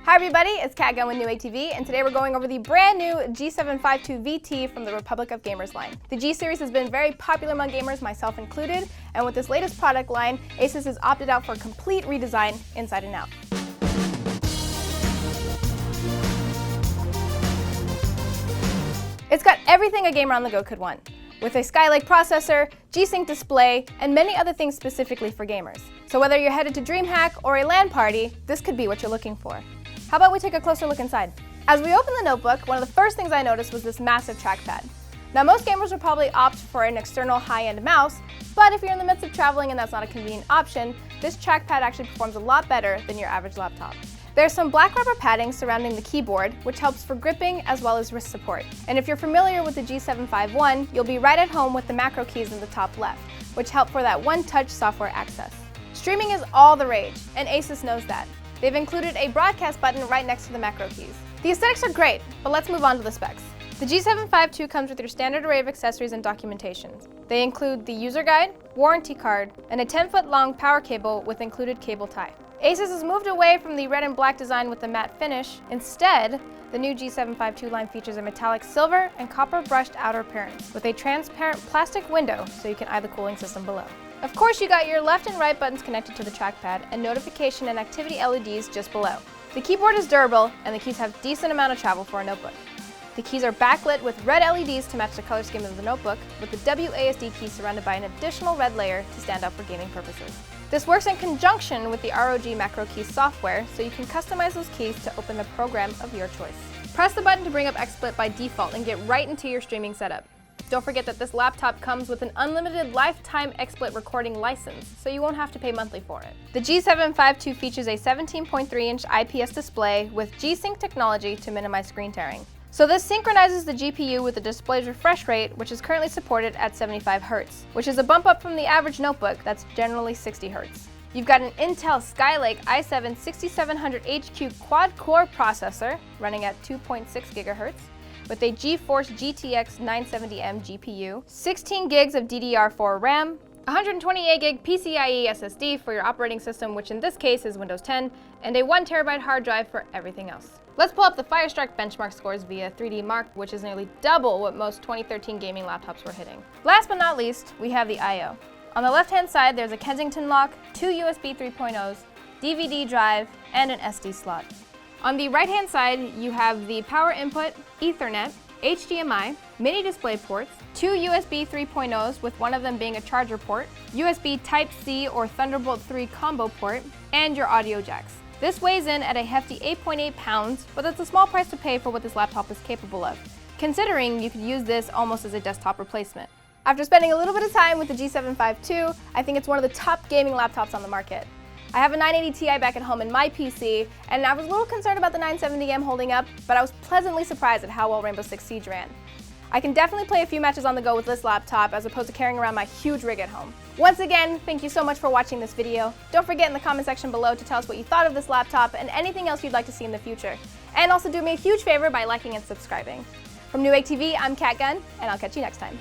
Hi everybody, it's Gunn with Newegg TV, and today we're going over the brand new G752VT from the Republic of Gamers line. The G series has been very popular among gamers, myself included, and with this latest product line, ASUS has opted out for a complete redesign inside and out. It's got everything a gamer on the go could want, with a Skylake processor, G-Sync display, and many other things specifically for gamers. So whether you're headed to DreamHack or a LAN party, this could be what you're looking for. How about we take a closer look inside? As we open the notebook, one of the first things I noticed was this massive trackpad. Now most gamers will probably opt for an external high-end mouse, but if you're in the midst of traveling and that's not a convenient option, this trackpad actually performs a lot better than your average laptop. There's some black rubber padding surrounding the keyboard, which helps for gripping as well as wrist support. And if you're familiar with the G751, you'll be right at home with the macro keys in the top left, which help for that one-touch software access. Streaming is all the rage, and ASUS knows that. They've included a broadcast button right next to the macro keys. The aesthetics are great, but let's move on to the specs. The G752 comes with your standard array of accessories and documentation. They include the user guide, warranty card, and a 10-foot long power cable with included cable tie. ASUS has moved away from the red and black design with the matte finish. Instead, the new G752 line features a metallic silver and copper brushed outer appearance with a transparent plastic window so you can eye the cooling system below. Of course, you got your left and right buttons connected to the trackpad and notification and activity LEDs just below. The keyboard is durable and the keys have a decent amount of travel for a notebook. The keys are backlit with red LEDs to match the color scheme of the notebook, with the WASD key surrounded by an additional red layer to stand out for gaming purposes. This works in conjunction with the ROG macro key software, so you can customize those keys to open the program of your choice. Press the button to bring up XSplit by default and get right into your streaming setup. Don't forget that this laptop comes with an unlimited lifetime XSplit recording license, so you won't have to pay monthly for it. The G752 features a 17.3-inch IPS display with G-Sync technology to minimize screen tearing. So this synchronizes the GPU with the display's refresh rate, which is currently supported at 75 Hz, which is a bump up from the average notebook that's generally 60 Hz. You've got an Intel Skylake i7-6700HQ quad-core processor running at 2.6 GHz, with a GeForce GTX 970M GPU, 16 gigs of DDR4 RAM, 128 gig PCIe SSD for your operating system, which in this case is Windows 10, and a 1 TB hard drive for everything else. Let's pull up the Firestrike benchmark scores via 3D Mark, which is nearly double what most 2013 gaming laptops were hitting. Last but not least, we have the I/O. On the left-hand side, there's a Kensington lock, 2 USB 3.0s, DVD drive, and an SD slot. On the right-hand side, you have the power input, Ethernet, HDMI, mini display ports, 2 USB 3.0s with one of them being a charger port, USB Type-C or Thunderbolt 3 combo port, and your audio jacks. This weighs in at a hefty 8.8 pounds, but it's a small price to pay for what this laptop is capable of, considering you could use this almost as a desktop replacement. After spending a little bit of time with the G752, I think it's one of the top gaming laptops on the market. I have a 980 Ti back at home in my PC, and I was a little concerned about the 970M holding up, but I was pleasantly surprised at how well Rainbow Six Siege ran. I can definitely play a few matches on the go with this laptop as opposed to carrying around my huge rig at home. Once again, thank you so much for watching this video. Don't forget in the comment section below to tell us what you thought of this laptop and anything else you'd like to see in the future. And also do me a huge favor by liking and subscribing. From Newegg TV, I'm Gunn, and I'll catch you next time.